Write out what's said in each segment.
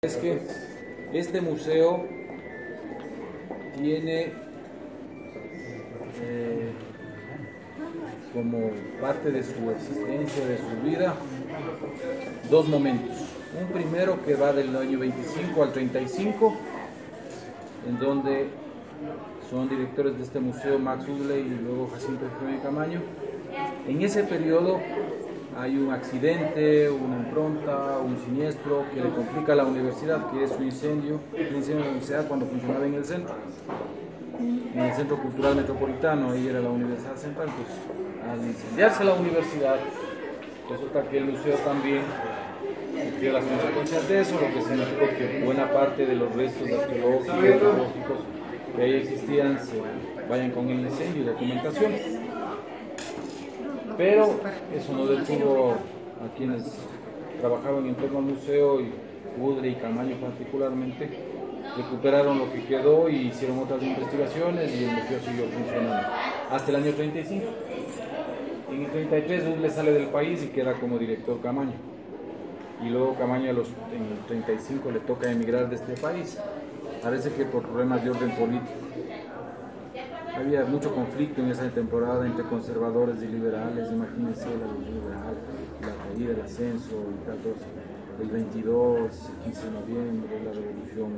Es que este museo tiene como parte de su existencia, de su vida, dos momentos. Un primero que va del año 25 al 35, en donde son directores de este museo Max Udley y luego Jacinto Jiménez Camaño. En ese periodo hay un accidente, una impronta, un siniestro que le complica a la universidad, que es un incendio de la universidad cuando funcionaba en el Centro Cultural Metropolitano, ahí era la Universidad Central. Pues al incendiarse la universidad, resulta que el museo también sufrió las consecuencias de eso, lo que significó que buena parte de los restos arqueológicos, antropológicos que ahí existían se vayan con el incendio y documentación. Pero eso no detuvo a quienes trabajaban en torno al museo, y Udre y Camaño particularmente, recuperaron lo que quedó y hicieron otras investigaciones y el museo siguió funcionando hasta el año 35. En el 33 Udre sale del país y queda como director Camaño. Y luego Camaño en el 35 le toca emigrar de este país. Parece que por problemas de orden político. Había mucho conflicto en esa temporada entre conservadores y liberales. Imagínense la luz liberal, la caída, el ascenso y tal, el 22, el 15 de noviembre, la revolución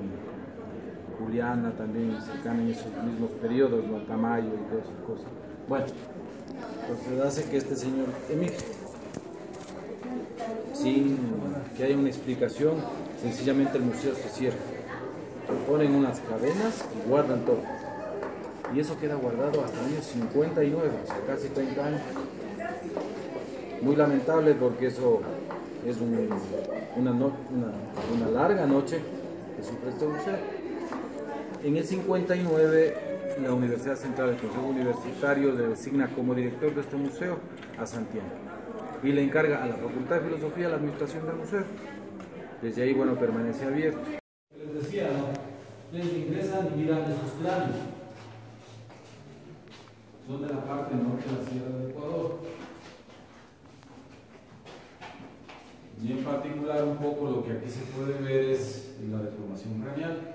juliana también cercana en esos mismos periodos, ¿no? Tamayo y todas esas cosas. Bueno, entonces hace que este señor emigre sin que haya una explicación. Sencillamente el museo se cierra, ponen unas cadenas y guardan todo. Y eso queda guardado hasta el año 59, o sea, casi 30 años. Muy lamentable porque eso es una larga noche que sufre este museo. En el 59, la Universidad Central, el Consejo Universitario, le designa como director de este museo a Santiago y le encarga a la Facultad de Filosofía la administración del museo. Desde ahí, bueno, permanece abierto. Les decía, ¿no? Ustedes ingresan y miran esos planos. Son de la parte norte de la Sierra del Ecuador. Y en particular un poco lo que aquí se puede ver es la deformación craneal.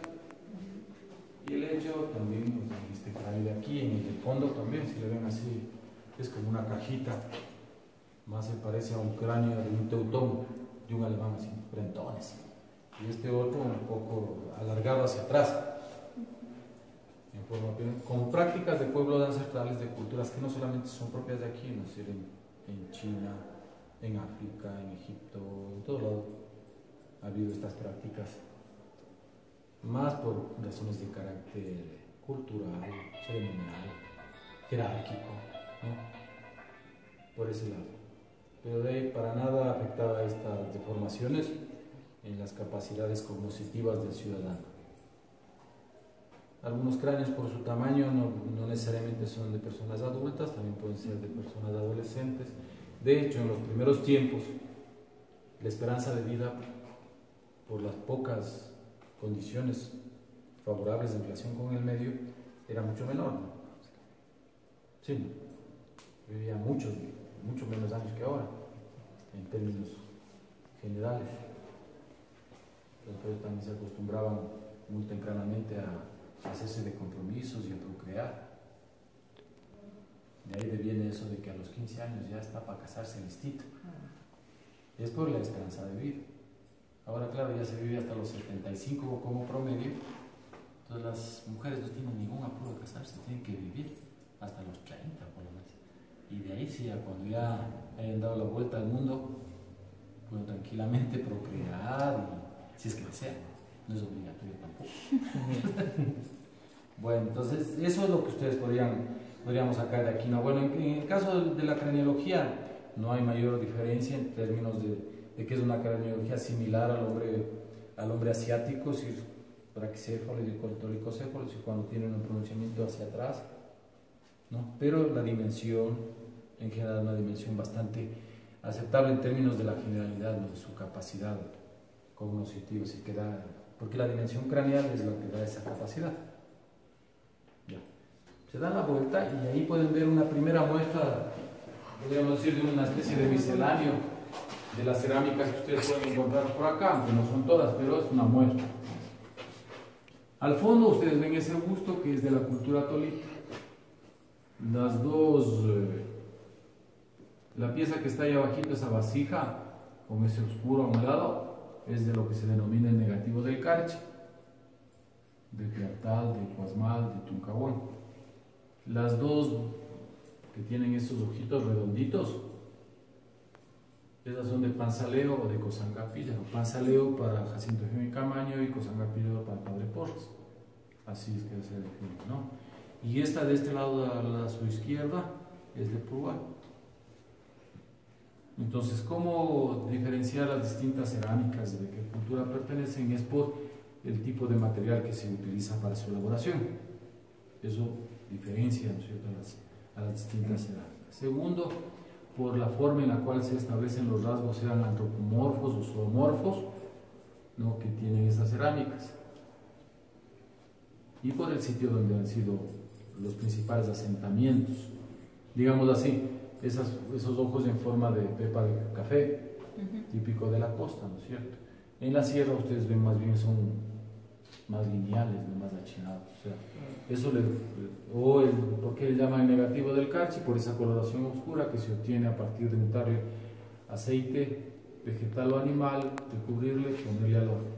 Y el hecho también, este cráneo de aquí, en el fondo también, si le ven así, es como una cajita. Más se parece a un cráneo de un teutón, de un alemán así, frentones. Y este otro un poco alargado hacia atrás. Con prácticas de pueblos ancestrales, de culturas que no solamente son propias de aquí, no sé, en China, en África, en Egipto, en todo lado ha habido estas prácticas, más por razones de carácter cultural, ceremonial, jerárquico, ¿no? Por ese lado. Pero de ahí para nada afectaba estas deformaciones en las capacidades cognitivas del ciudadano. Algunos cráneos por su tamaño no necesariamente son de personas adultas, también pueden ser de personas adolescentes. De hecho, en los primeros tiempos, la esperanza de vida, por las pocas condiciones favorables en relación con el medio, era mucho menor, ¿no? Sí, vivía mucho menos años que ahora, en términos generales. Entonces también se acostumbraban muy tempranamente a hacerse de compromisos y a procrear. De ahí viene eso de que a los 15 años ya está para casarse listito. Es por la esperanza de vida. Ahora, claro, ya se vive hasta los 75 como promedio. Entonces las mujeres no tienen ningún apuro de casarse, tienen que vivir hasta los 30 por lo menos. Y de ahí sí, cuando ya hayan dado la vuelta al mundo, pueden tranquilamente procrear, y, si es que desean. No es obligatorio tampoco. Bueno, entonces eso es lo que ustedes podríamos sacar de aquí, ¿no? Bueno, en el caso de la craneología no hay mayor diferencia en términos de que es una craneología similar al hombre asiático, es decir, braquicéfalo y dolicocéfalo, es decir, cuando tienen un pronunciamiento hacia atrás, ¿no? Pero la dimensión, en general, es una dimensión bastante aceptable en términos de la generalidad, ¿no? De su capacidad cognitiva, si queda, porque la dimensión craneal es lo que da esa capacidad. Ya. Se dan la vuelta y ahí pueden ver una primera muestra, podríamos decir, de una especie de misceláneo de las cerámicas que ustedes pueden encontrar por acá, aunque no son todas, pero es una muestra. Al fondo ustedes ven ese busto que es de la cultura tolita. Las dos, la pieza que está ahí abajito, esa vasija, con ese oscuro a un lado, es de lo que se denomina el negativo del Carchi, de Piartal, de Cuasmal, de Tuncahuán. Las dos que tienen esos ojitos redonditos, esas son de Panzaleo o de Cosangapilla. Panzaleo para Jacinto Jiménez Camaño y Cosangapilla para Padre Porras. Así es que se define, ¿no? Y esta de este lado a su izquierda es de Purwal. Entonces, ¿cómo diferenciar las distintas cerámicas de qué cultura pertenecen? Es por el tipo de material que se utiliza para su elaboración. Eso diferencia, ¿no es cierto?, a las distintas cerámicas. Segundo, por la forma en la cual se establecen los rasgos, sean antropomorfos o zoomorfos, ¿no?, que tienen estas cerámicas. Y por el sitio donde han sido los principales asentamientos. Digamos así, esos ojos en forma de pepa de café, típico de la costa, ¿no es cierto? En la sierra ustedes ven más bien son más lineales, no más achinados. O sea, eso ¿por qué le llaman el negativo del Carchi? Por esa coloración oscura que se obtiene a partir de untarle aceite vegetal o animal, de cubrirle y ponerle al horno.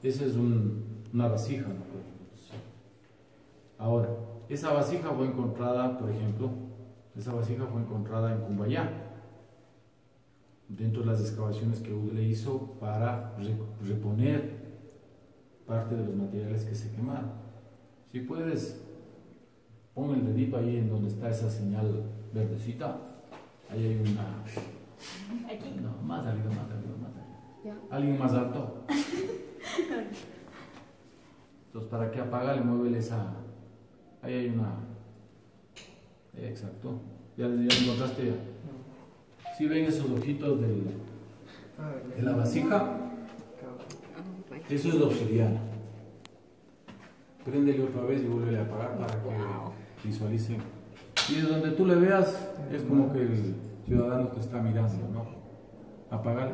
Esa es una vasija, ¿no? Ahora, esa vasija fue encontrada, por ejemplo, en Cumbayá, dentro de las excavaciones que UDLE hizo para reponer parte de los materiales que se quemaron. Si puedes, pon el dedito ahí en donde está esa señal verdecita. Ahí hay una... ¿Aquí? No, más arriba. Ya. ¿Alguien más alto? Entonces, para que apaga, le mueve esa... Ahí hay una... Exacto. ¿Ya encontraste ya? ¿Sí ven esos ojitos de la vasija? Eso es la obsidiana. Préndele otra vez y vuélvele a apagar para que visualicen. Y de donde tú le veas, es como que el ciudadano te está mirando, ¿no? Apágale.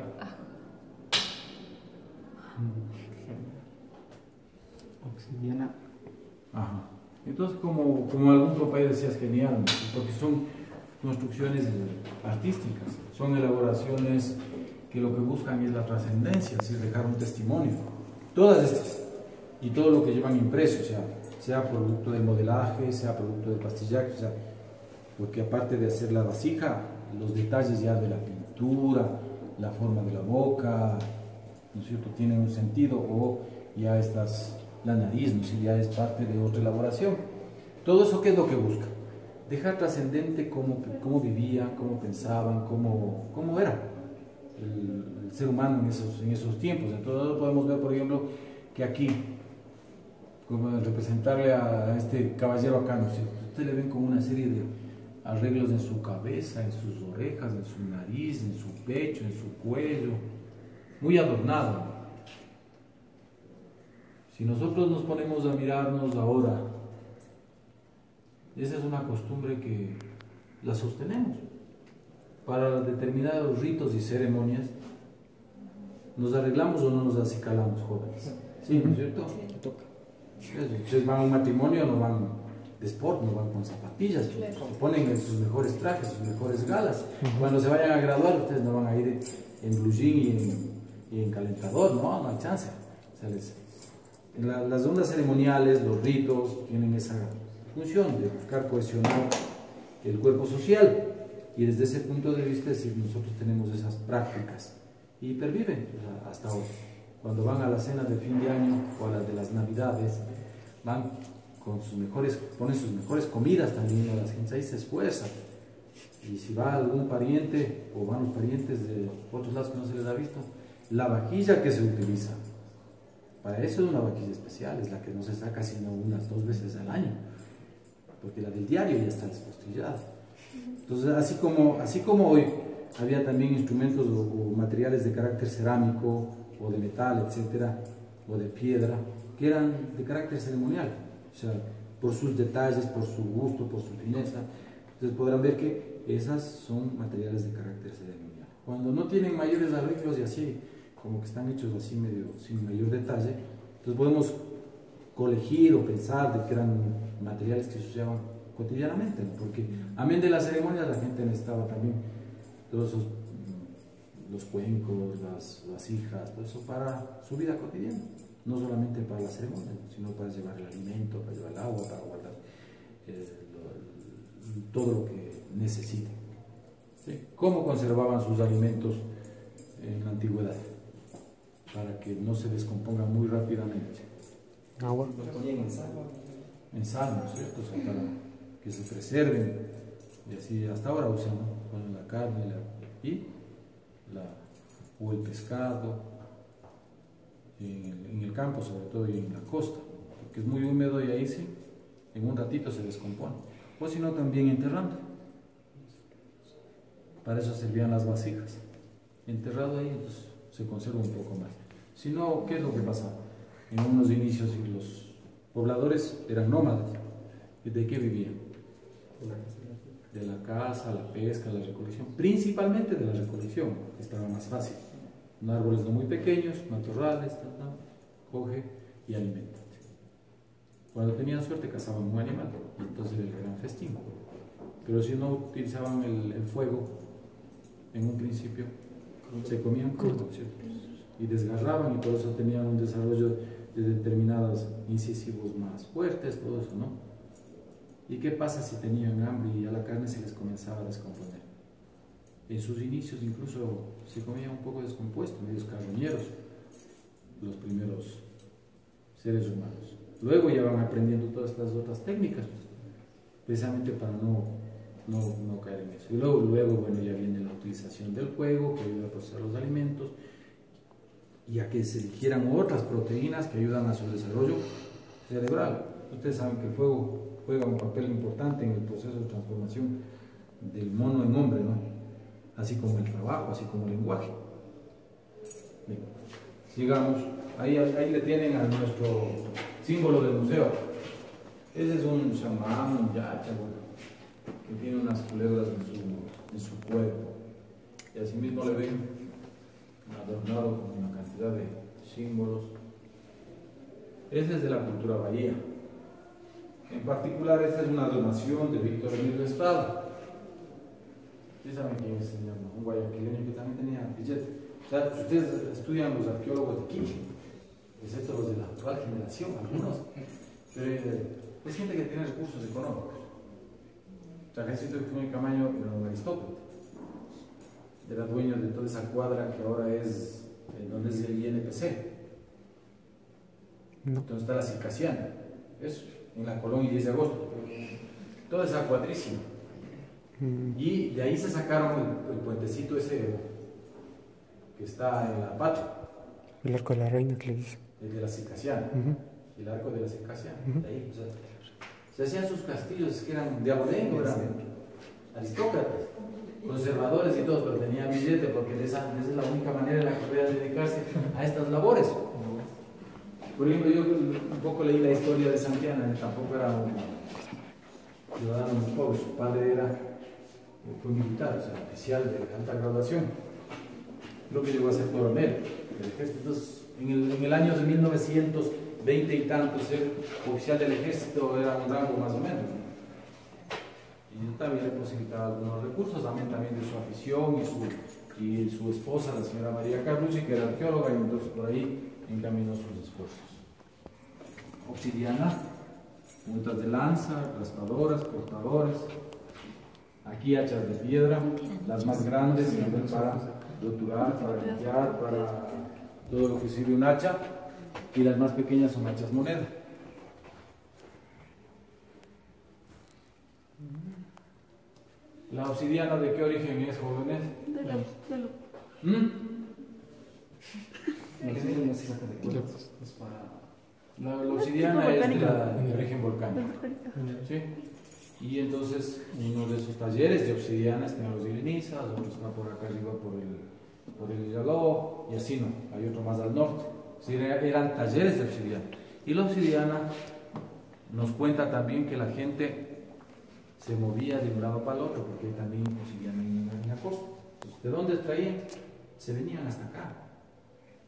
Obsidiana. Ajá. Entonces, como algún compañero decía, es genial, ¿no? Porque son construcciones artísticas, son elaboraciones que lo que buscan es la trascendencia, es dejar un testimonio. Todas estas, y todo lo que llevan impreso, sea producto del modelaje, sea producto del pastillaje, porque aparte de hacer la vasija, los detalles ya de la pintura, la forma de la boca, ¿no es cierto?, tienen un sentido, o ya la nariz, ¿no? Si ya es parte de otra elaboración. Todo eso, ¿qué es lo que busca? Dejar trascendente cómo vivían, cómo pensaban, cómo era el ser humano en esos tiempos. Entonces podemos ver, por ejemplo, que aquí, como representarle a este caballero acá, ¿no? Ustedes le ven como una serie de arreglos en su cabeza, en sus orejas, en su nariz, en su pecho, en su cuello, muy adornado. Si nosotros nos ponemos a mirarnos ahora, esa es una costumbre que la sostenemos. Para determinados ritos y ceremonias, ¿nos arreglamos o no nos acicalamos, jóvenes? Sí, ¿no es cierto? Ustedes van a un matrimonio, no van de sport, no van con zapatillas, se ponen sus mejores trajes, sus mejores galas. Cuando se vayan a graduar, ustedes no van a ir en blue jean y en calentador, no hay chance. O sea, las ondas ceremoniales, los ritos, tienen esa función de buscar cohesionar el cuerpo social, y desde ese punto de vista, es decir, nosotros tenemos esas prácticas y perviven, o sea, hasta hoy. Cuando van a la cena de fin de año o a las de las navidades, van con ponen sus mejores comidas también, a la gente ahí se esfuerza. Y si va algún pariente o van los parientes de otros lados que no se les ha visto, la vajilla que se utiliza para eso es una vajilla especial, es la que no se saca sino unas 2 veces al año, porque la del diario ya está despostillada. Entonces, así como hoy había también instrumentos o materiales de carácter cerámico o de metal, etcétera, o de piedra, que eran de carácter ceremonial, o sea, por sus detalles, por su gusto, por su fineza. Entonces podrán ver que esas son materiales de carácter ceremonial. Cuando no tienen mayores arreglos y así, como que están hechos así medio sin mayor detalle, entonces podemos colegir o pensar de que eran materiales que se usaban cotidianamente, ¿no? Porque amén de las ceremonias la gente necesitaba también todos esos, los cuencos, las vasijas, todo eso para su vida cotidiana, no solamente para las ceremonias, sino para llevar el alimento, para llevar el agua, para guardar todo lo que necesiten. ¿Sí? ¿Cómo conservaban sus alimentos en la antigüedad? Para que no se descompongan muy rápidamente. Agua. Lo ponían en sal. En sal, ¿no es cierto? O sea, para que se preserven. Y así hasta ahora usan, ¿no? Ponen la carne o el pescado en el campo, sobre todo, y en la costa, porque es muy húmedo y ahí sí, en un ratito se descompone. O si no, también enterrando. Para eso servían las vasijas. Enterrado ahí, entonces se conserva un poco más. Si no, ¿qué es lo que pasaba? En unos inicios los pobladores eran nómadas. ¿Y de qué vivían? De la caza, la pesca, la recolección. Principalmente de la recolección, que estaba más fácil. Árboles no muy pequeños, matorrales, coge y alimenta. Cuando tenían suerte cazaban un animal, y entonces era el gran festín. Pero si no utilizaban el fuego, en un principio se comían crudo, ¿cierto? Y desgarraban, y por eso tenían un desarrollo de determinados incisivos más fuertes, todo eso, ¿no? ¿Y qué pasa si tenían hambre y a la carne se les comenzaba a descomponer? En sus inicios incluso se comía un poco descompuesto, medios carroñeros, los primeros seres humanos. Luego ya van aprendiendo todas estas otras técnicas, precisamente para no caer en eso. Y luego, bueno, ya viene la utilización del fuego, que ayuda a procesar los alimentos, y a que se digieran otras proteínas que ayudan a su desarrollo cerebral. Ustedes saben que el fuego juega un papel importante en el proceso de transformación del mono en hombre, ¿no? Así como el trabajo, así como el lenguaje. Bien, sigamos. Ahí le tienen a nuestro símbolo del museo. Ese es un chamán, un yacha, bueno, que tiene unas culebras en su cuerpo. Y así mismo le ven adornado con una cantidad de símbolos. Ese es de la cultura bahía. En particular, esta es una donación de Víctor Emilio Estrada. Ustedes saben quién es ese señor, ¿no? Un guayaquileño que también tenía billete. O sea, ustedes estudian los arqueólogos de aquí, excepto los de la actual generación, algunos. Pero es gente que tiene recursos económicos. O sea, Jacinto Jiménez Camaño era un aristócrata. Era dueño de toda esa cuadra que ahora es donde es el INPC. No. Entonces está la Circasiana. Eso, en la Colón y 10 de agosto. Toda esa cuadrísima. Y de ahí se sacaron el puentecito ese que está en la Patria. El arco de la reina que le dice. El de la Circasiana. El arco de la Circasiana. De ahí, o sea, se hacían sus castillos que eran de abolengo, eran aristócratas, conservadores y todos, pero tenían billete porque esa es la única manera en la que podían dedicarse a estas labores. Por ejemplo, yo un poco leí la historia de Santiana, él tampoco era un ciudadano muy pobre, su padre fue militar, o sea, oficial de alta graduación. Creo que llegó a ser coronel del ejército. Entonces, en el año de 1920 y tanto, ser oficial del ejército era un rango más o menos, ¿no? Y también le posibilitaba algunos recursos, también de su afición y su esposa, la señora María Carlucci, que era arqueóloga, y entonces por ahí encaminó sus esfuerzos. Obsidiana, puntas de lanza, raspadoras, cortadores. Aquí hachas de piedra, las más grandes sirven para roturar, para limpiar, para todo lo que sirve un hacha, y las más pequeñas son hachas moneda. ¿La obsidiana de qué origen es, jóvenes? La obsidiana es de origen volcánico. ¿Sí? Y entonces uno de esos talleres de obsidiana está en los Ilinizas, otro está por acá arriba por el Ilaló, y así no, hay otro más al norte. Sí, eran talleres de obsidiana. Y la obsidiana nos cuenta también que la gente se movía de un lado para el otro, porque también obsidiana en la costa. ¿De dónde traían? Se venían hasta acá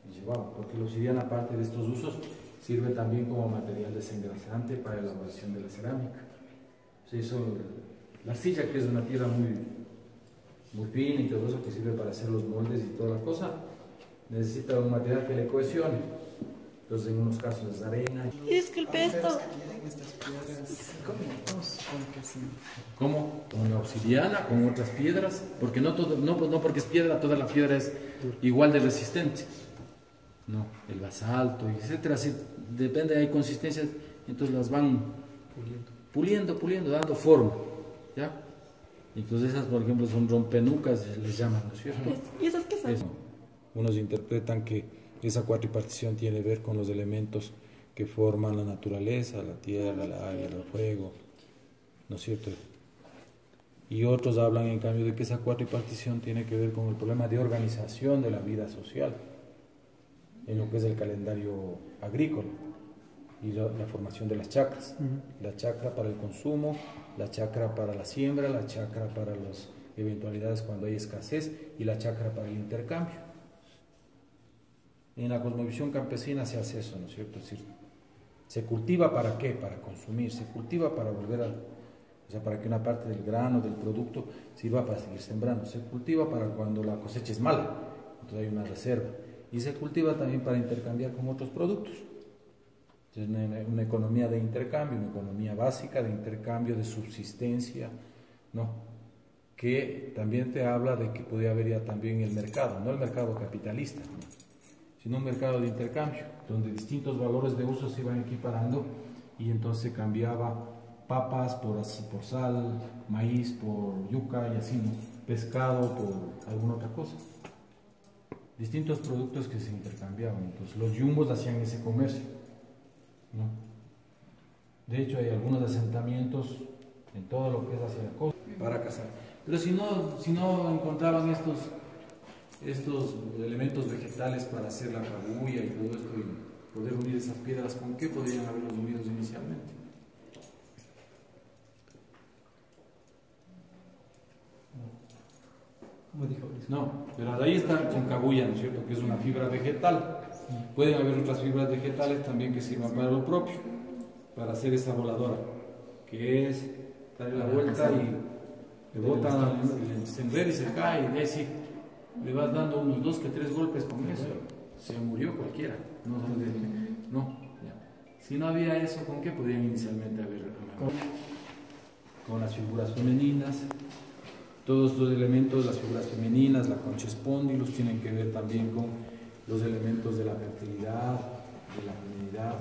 y llevaban, porque la obsidiana, aparte de estos usos, sirve también como material desengrasante para la elaboración de la cerámica. Se hizo la arcilla, que es una piedra muy fina y todo eso, que sirve para hacer los moldes y toda la cosa, necesita un material que le cohesione. Entonces, en unos casos es arena. Y es que el pesto. ¿Cómo? Con la obsidiana, con otras piedras, porque no porque es piedra, toda la piedra es igual de resistente. No, el basalto, etcétera, sí, depende, hay consistencias, entonces las van puliendo, dando forma, ¿ya? Entonces esas, por ejemplo, son rompenucas, les llaman, ¿no es cierto? ¿Y esas qué son? Unos interpretan que esa cuatripartición tiene que ver con los elementos que forman la naturaleza, la tierra, el aire, el fuego, ¿no es cierto? Y otros hablan, en cambio, de que esa cuatripartición tiene que ver con el problema de organización de la vida social, en lo que es el calendario agrícola y la formación de las chacras. La chacra para el consumo, la chacra para la siembra, la chacra para las eventualidades cuando hay escasez y la chacra para el intercambio. En la cosmovisión campesina se hace eso, ¿no es cierto? Es decir, ¿se cultiva para qué? Para consumir. Se cultiva para volver a... O sea, para que una parte del grano, del producto, sirva para seguir sembrando. Se cultiva para cuando la cosecha es mala, entonces hay una reserva. Y se cultiva también para intercambiar con otros productos. Es una economía de intercambio, una economía básica de intercambio, de subsistencia, ¿no? Que también te habla de que podría haber ya también el mercado, no el mercado capitalista, ¿no? Sino un mercado de intercambio, donde distintos valores de uso se iban equiparando y entonces se cambiaba papas por sal, maíz por yuca y así, ¿no? Pescado por alguna otra cosa. Distintos productos que se intercambiaban. Entonces los yumbos hacían ese comercio, ¿no? De hecho hay algunos asentamientos en todo lo que es hacia la costa para cazar. Pero si no encontraban estos elementos vegetales para hacer la cabuya y todo esto y poder unir esas piedras, ¿con qué podrían haberlos unidos inicialmente? No, pero ahí está con cabuya, ¿no es cierto? Que es una fibra vegetal. Pueden haber otras fibras vegetales también que sirvan para lo propio, para hacer esa voladora, que es darle la vuelta y le botan el sembrero y se cae, y de ahí sí le vas dando unos 2 que 3 golpes con eso, se murió cualquiera. No, ya. Si no había eso, ¿con qué podían inicialmente haber? Con las figuras femeninas. Todos estos elementos, las figuras femeninas, la concha espóndilos, tienen que ver también con los elementos de la fertilidad, de la feminidad,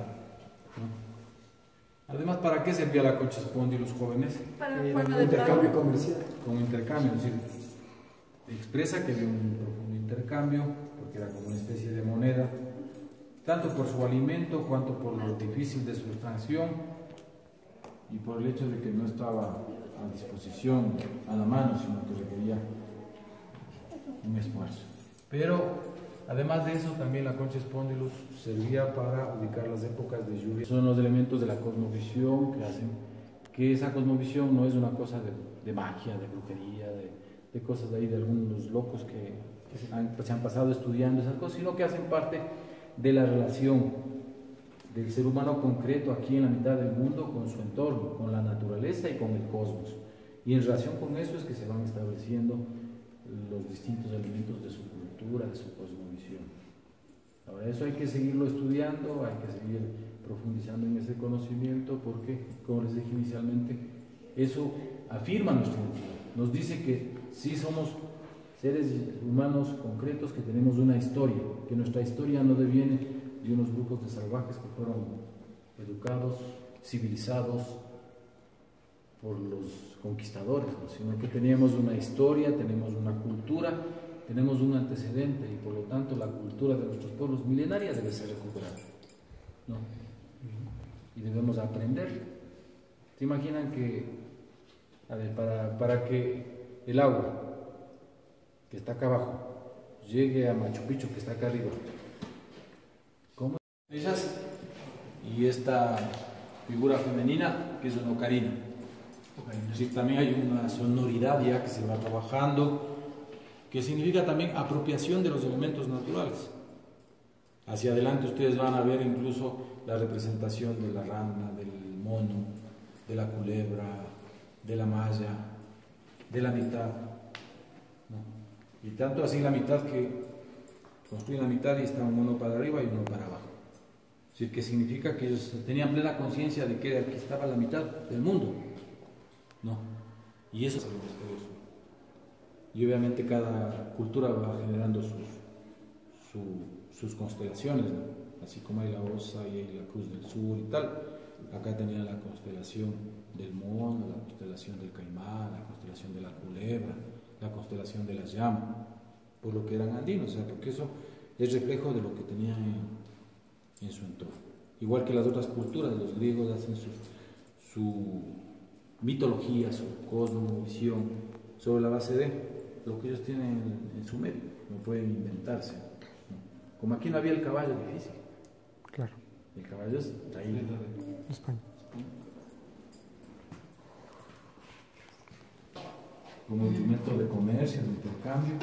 ¿no? Además, ¿para qué servía la concha espóndilos, jóvenes? Para un intercambio comercial. Como intercambio, es decir, expresa que había un profundo intercambio, porque era como una especie de moneda, tanto por su alimento, cuanto por lo difícil de su extracción y por el hecho de que no estaba a disposición, a la mano, sino que requería un esfuerzo. Pero además de eso, también la concha espóndilus servía para ubicar las épocas de lluvia. Son los elementos de la cosmovisión que hacen que esa cosmovisión no es una cosa de magia, de brujería, de cosas de ahí, de algunos locos que se han pasado estudiando esas cosas, sino que hacen parte de la relación del ser humano concreto aquí en la mitad del mundo con su entorno, con la naturaleza y con el cosmos. Y en relación con eso es que se van estableciendo los distintos elementos de su cultura, de su cosmovisión. Ahora, eso hay que seguirlo estudiando, hay que seguir profundizando en ese conocimiento porque, como les dije inicialmente, eso afirma nuestra identidad. Nos dice que sí somos seres humanos concretos, que tenemos una historia, que nuestra historia no deviene de unos grupos de salvajes que fueron educados, civilizados por los conquistadores, ¿no? Sino que teníamos una historia, tenemos una cultura, tenemos un antecedente y por lo tanto la cultura de nuestros pueblos milenaria debe ser recuperada, ¿no? Y debemos aprender. ¿Se imaginan que, a ver, para que el agua que está acá abajo llegue a Machu Picchu que está acá arriba, ¿cómo? Ellas y esta figura femenina que es una ocarina. Es decir, también hay una sonoridad ya que se va trabajando que significa también apropiación de los elementos naturales. Hacia adelante ustedes van a ver incluso la representación de la rana, del mono, de la culebra, de la malla, de la mitad, ¿no? Y tanto así la mitad que construyen la mitad y está un mono para arriba y uno para abajo. Es decir, que significa que ellos tenían plena conciencia de que aquí estaba la mitad del mundo, ¿no? Y eso es lo misterioso. Y obviamente cada cultura va generando sus constelaciones, ¿no? Así como hay la Osa y hay la Cruz del Sur y tal. Acá tenían la constelación del mono, la constelación del caimán, la constelación de la culebra, la constelación de las llamas, por lo que eran andinos, o sea, porque eso es reflejo de lo que tenían en su entorno. Igual que las otras culturas, los griegos hacen su mitología, su cosmovisión sobre la base de lo que ellos tienen en su medio, no pueden inventarse, ¿no? Como aquí no había el caballo difícil. Claro. El caballo es de ahí, de España. como instrumento de comercio, de intercambio.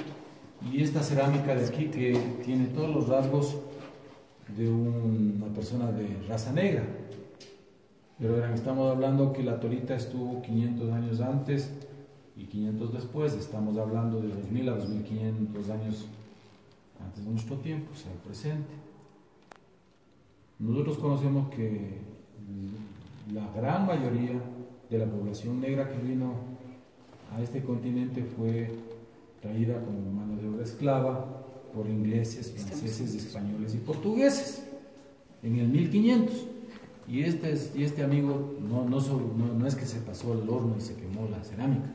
Y esta cerámica de aquí que tiene todos los rasgos de una persona de raza negra. Pero estamos hablando que la Tolita estuvo 500 años antes y 500 después. Estamos hablando de 2000 a 2500 años antes de nuestro tiempo, o sea, el presente. Nosotros conocemos que la gran mayoría de la población negra que vino a este continente fue traída como mano de obra esclava por ingleses, franceses, españoles y portugueses en el 1500. Y este amigo no es que se pasó al horno y se quemó la cerámica.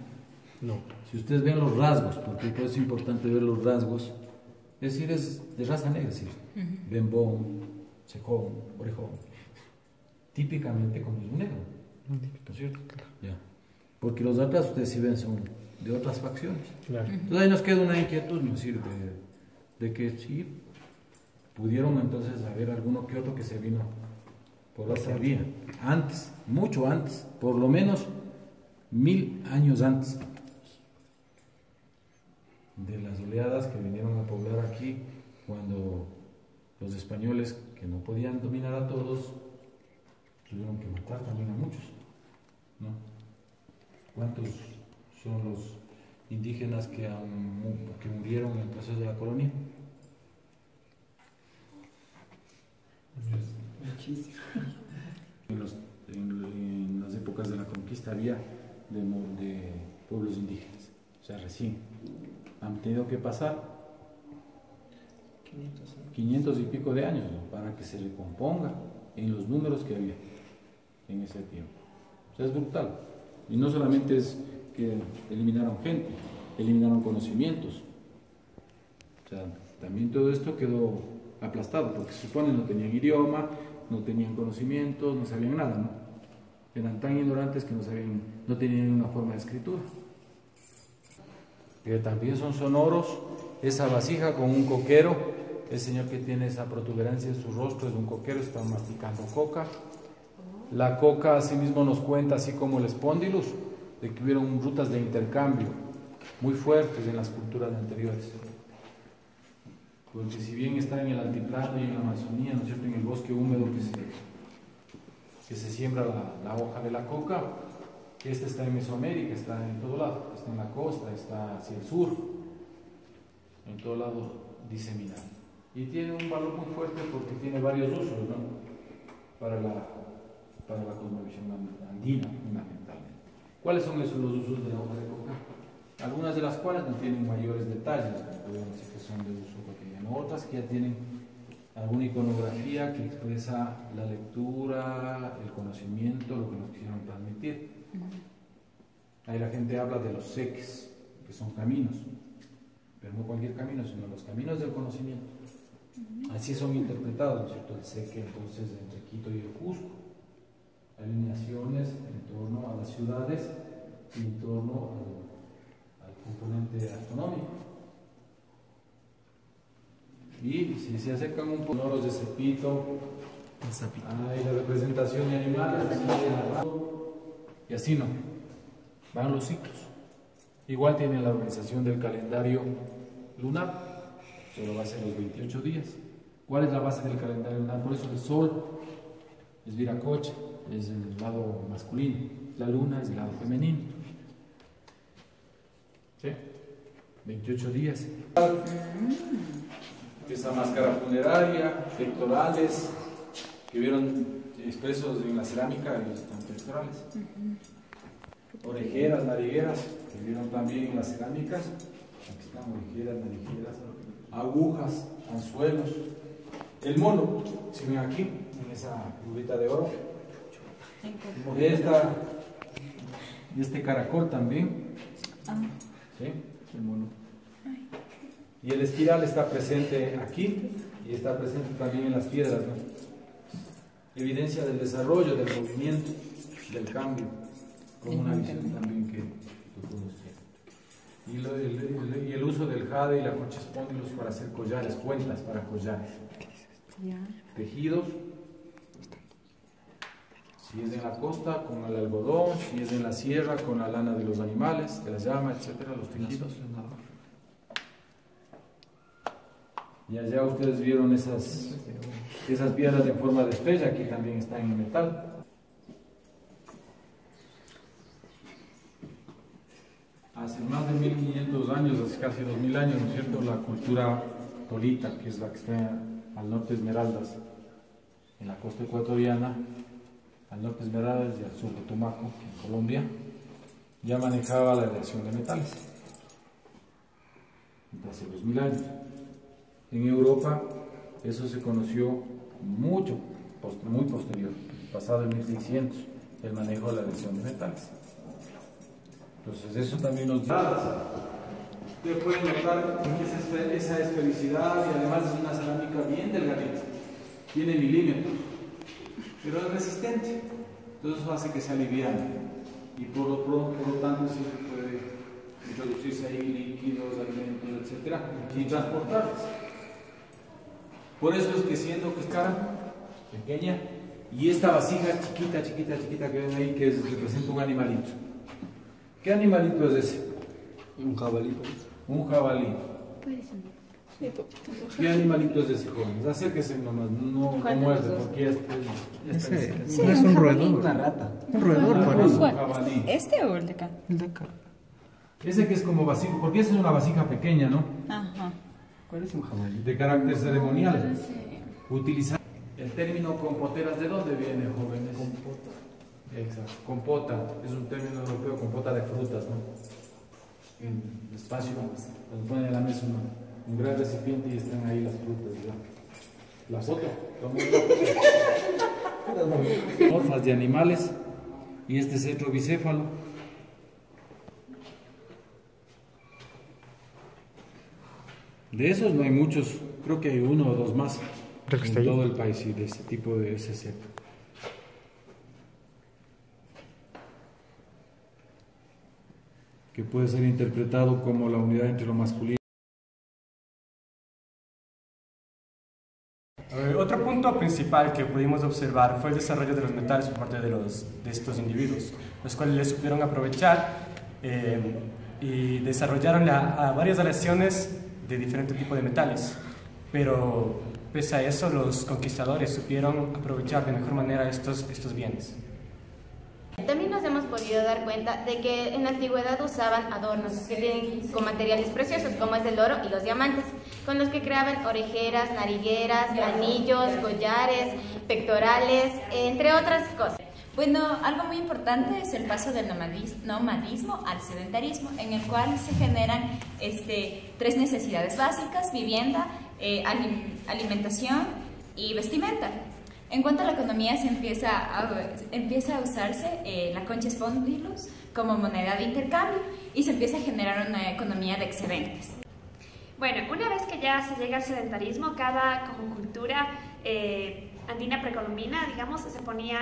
No. Si ustedes ven los rasgos, porque es importante ver los rasgos, es decir, es de raza negra, es decir, bembón, cejón, orejón, típicamente como es un negro, ¿no es cierto? Ya. Porque los de atrás ustedes si ven son de otras facciones. Claro. Entonces ahí nos queda una inquietud, ¿no es decir? De que sí pudieron entonces haber alguno que otro que se vino por esa vía, antes, mucho antes, por lo menos 1000 años antes de las oleadas que vinieron a poblar aquí, cuando los españoles, que no podían dominar a todos, tuvieron que matar también a muchos, ¿no? ¿Cuántos son los indígenas que murieron en el proceso de la colonia? Muchísimo. En las épocas de la conquista había de pueblos indígenas, o sea, recién han tenido que pasar 500 y pico de años, ¿no?, para que se recomponga en los números que había en ese tiempo. O sea, es brutal. Y no solamente es que eliminaron gente, eliminaron conocimientos. O sea, también todo esto quedó aplastado, porque se supone no tenían idioma, no tenían conocimientos, no sabían nada, ¿no? Eran tan ignorantes que no tenían una forma de escritura. Que también son sonoros, esa vasija con un coquero, el señor que tiene esa protuberancia en su rostro es un coquero, está masticando coca. La coca asimismo nos cuenta, así como el espondilus, de que hubieron rutas de intercambio muy fuertes en las culturas anteriores. Porque si bien está en el altiplano y en la Amazonía, ¿no es cierto?, en el bosque húmedo que se siembra la hoja de la coca, este está en Mesoamérica, está en todo lado, está en la costa, está hacia el sur, en todo lado diseminado. Y tiene un valor muy fuerte porque tiene varios usos, ¿no?, para la cosmovisión andina, fundamentalmente. ¿Cuáles son esos los usos de la hoja de coca? Algunas de las cuales no tienen mayores detalles, podemos decir que son de uso cotidiano, otras que ya tienen alguna iconografía que expresa la lectura, el conocimiento, lo que nos quisieron transmitir. Ahí la gente habla de los seques, que son caminos, pero no cualquier camino, sino los caminos del conocimiento. Así son interpretados, ¿no es cierto? El seque entonces entre Quito y el Cusco. Alineaciones en torno a las ciudades y en torno al componente astronómico. Y si se acercan un poco los de Cepito, hay la representación de animales, y así no, van los ciclos. Igual tienen la organización del calendario lunar, solo va a ser los 28 días. ¿Cuál es la base del calendario lunar? Por eso el sol es Viracocha, es el lado masculino, la luna es el lado femenino. ¿Sí? 28 días. Esa máscara funeraria, pectorales, que vieron expresos en la cerámica, están pectorales. Orejeras, narigueras, que vieron también en la cerámica. Aquí están orejeras, narigueras, agujas, anzuelos. El mono, si ven aquí, en esa cubita de oro. Y este caracol también. ¿Sí? El mono. Y el espiral está presente aquí y está presente también en las piedras, ¿no? Evidencia del desarrollo, del movimiento, del cambio, como una visión también que y el uso del jade y la concha espóndilos para hacer collares, cuentas para collares. Tejidos, si es en la costa con el algodón, si es en la sierra con la lana de los animales, de la llama, etcétera, los tejidos. Y allá ustedes vieron esas piedras en forma de estrella, aquí también están en metal. Hace más de 1500 años, hace casi 2000 años, ¿no es cierto?, la cultura tolita, que es la que está al norte de Esmeraldas, en la costa ecuatoriana, al norte de Esmeraldas y al sur de Tumaco, en Colombia, ya manejaba la aleación de metales, hace 2000 años. En Europa eso se conoció muy posterior, pasado el 1600, el manejo de la aleación de metales. Entonces eso también nos da. Ustedes pueden notar esa esfericidad y además es una cerámica bien delgadita, tiene milímetros, pero es resistente, entonces eso hace que se aliviane y por lo tanto sí puede introducirse ahí líquidos, alimentos, etcétera, y transportarlos. Por eso es que siendo que es cara, pequeña, y esta vasija chiquita que ven ahí, que representa un animalito. ¿Qué animalito es ese? Un jabalí. Un jabalí. ¿Qué animalito es ese, joven? Acérquese nomás, no muerde, porque es un roedor. Una rata. Un roedor, parece. Un jabalí. ¿Este o el de acá? El de acá. Ese que es como vasija, porque esa es una vasija pequeña, ¿no? Ajá. ¿Cuál es un jabalí? De carácter ceremonial. Utilizar el término compoteras, ¿de dónde viene, jóvenes? Compota. Exacto. Compota es un término europeo, compota de frutas, ¿no? En el espacio, cuando ponen en la mesa un gran recipiente y están ahí las frutas, ¿ya? La foto, morfas de animales y este cetro bicéfalo. De esos no hay muchos, creo que hay uno o dos más en todo el país y de ese tipo de ese cetro. Que puede ser interpretado como la unidad entre lo masculino. Otro punto principal que pudimos observar fue el desarrollo de los metales por parte de estos individuos, los cuales les supieron aprovechar y desarrollaron varias aleaciones de diferentes tipos de metales, pero pese a eso los conquistadores supieron aprovechar de mejor manera estos bienes. También nos hemos podido dar cuenta de que en la antigüedad usaban adornos con materiales preciosos como es el oro y los diamantes, con los que creaban orejeras, narigueras, anillos, collares, pectorales, entre otras cosas. Bueno, algo muy importante es el paso del nomadismo al sedentarismo, en el cual se generan tres necesidades básicas: vivienda, alimentación y vestimenta. En cuanto a la economía, se empieza a usarse la concha espóndilos como moneda de intercambio y se empieza a generar una economía de excedentes. Bueno, una vez que ya se llega al sedentarismo, cada como cultura andina precolombina, digamos, se ponía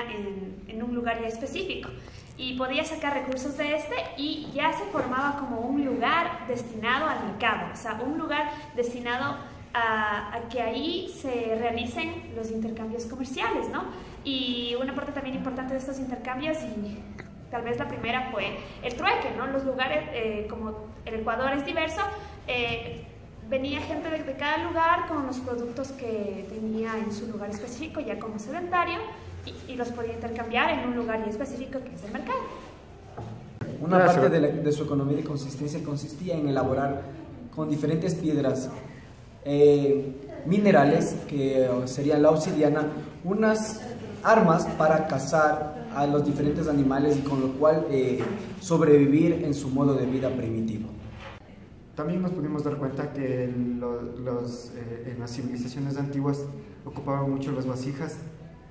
en un lugar ya específico y podía sacar recursos de y ya se formaba como un lugar destinado al mercado, o sea, un lugar destinado a que ahí se realicen los intercambios comerciales, ¿no? Y una parte también importante de estos intercambios, y tal vez la primera, fue el trueque, ¿no? Los lugares, como el Ecuador es diverso, venía gente de cada lugar con los productos que tenía en su lugar específico ya como sedentario y los podía intercambiar en un lugar específico que es el mercado. Una parte de su economía de consistencia consistía en elaborar con diferentes piedras minerales, que serían la obsidiana, unas armas para cazar a los diferentes animales y con lo cual sobrevivir en su modo de vida primitivo. También nos pudimos dar cuenta que en las civilizaciones antiguas ocupaban mucho las vasijas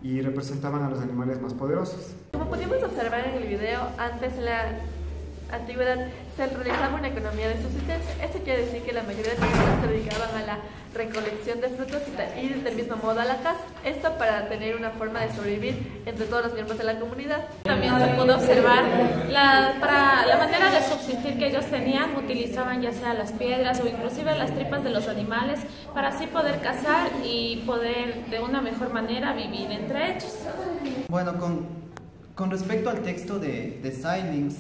y representaban a los animales más poderosos. Como pudimos observar en el video, antes en la antigüedad se realizaba una economía de subsistencia. Esto quiere decir que la mayoría de personas se dedicaban a la recolección de frutos y del mismo modo a la caza. Esto para tener una forma de sobrevivir entre todos los miembros de la comunidad. También se pudo observar para la manera de subsistir que ellos tenían, utilizaban ya sea las piedras o inclusive las tripas de los animales para así poder cazar y poder de una mejor manera vivir entre ellos. Bueno, con respecto al texto de Seilings,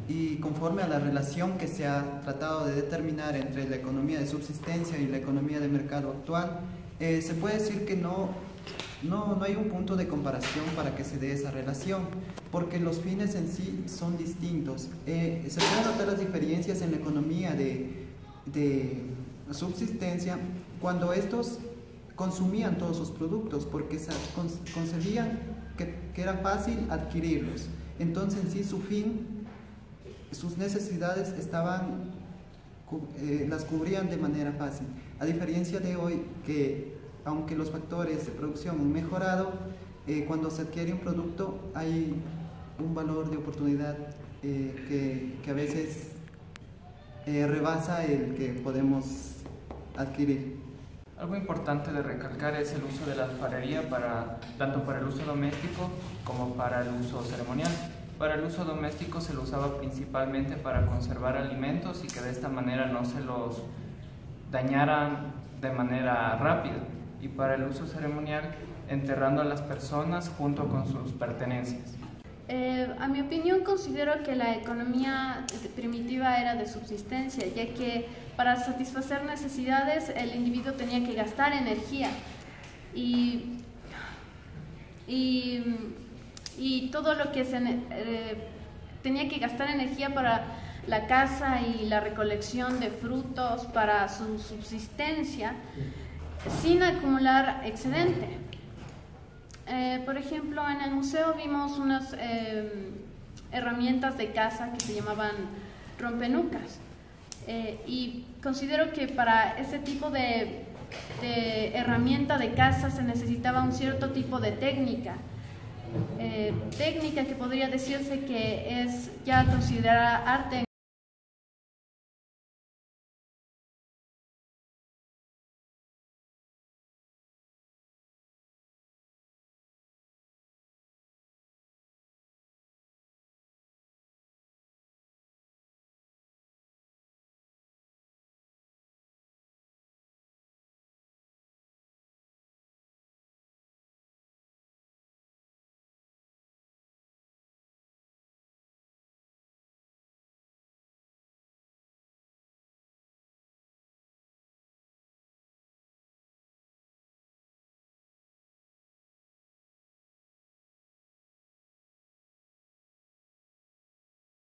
y conforme a la relación que se ha tratado de determinar entre la economía de subsistencia y la economía de mercado actual, se puede decir que no hay un punto de comparación para que se dé esa relación, porque los fines en sí son distintos. Se pueden notar las diferencias en la economía de subsistencia cuando estos consumían todos sus productos, porque concebían que era fácil adquirirlos. Entonces en sí su fin, sus necesidades las cubrían de manera fácil, a diferencia de hoy que aunque los factores de producción han mejorado, cuando se adquiere un producto hay un valor de oportunidad que a veces rebasa el que podemos adquirir. Algo importante de recalcar es el uso de la alfarería tanto para el uso doméstico como para el uso ceremonial. Para el uso doméstico se lo usaba principalmente para conservar alimentos y que de esta manera no se los dañaran de manera rápida. Y para el uso ceremonial, enterrando a las personas junto con sus pertenencias. A mi opinión, considero que la economía primitiva era de subsistencia, ya que para satisfacer necesidades el individuo tenía que gastar energía y todo lo que tenía que gastar energía para la caza y la recolección de frutos para su subsistencia sin acumular excedente. Por ejemplo, en el museo vimos unas herramientas de caza que se llamaban rompenucas y considero que para ese tipo de herramienta de caza se necesitaba un cierto tipo de técnica que podría decirse que es ya considerada arte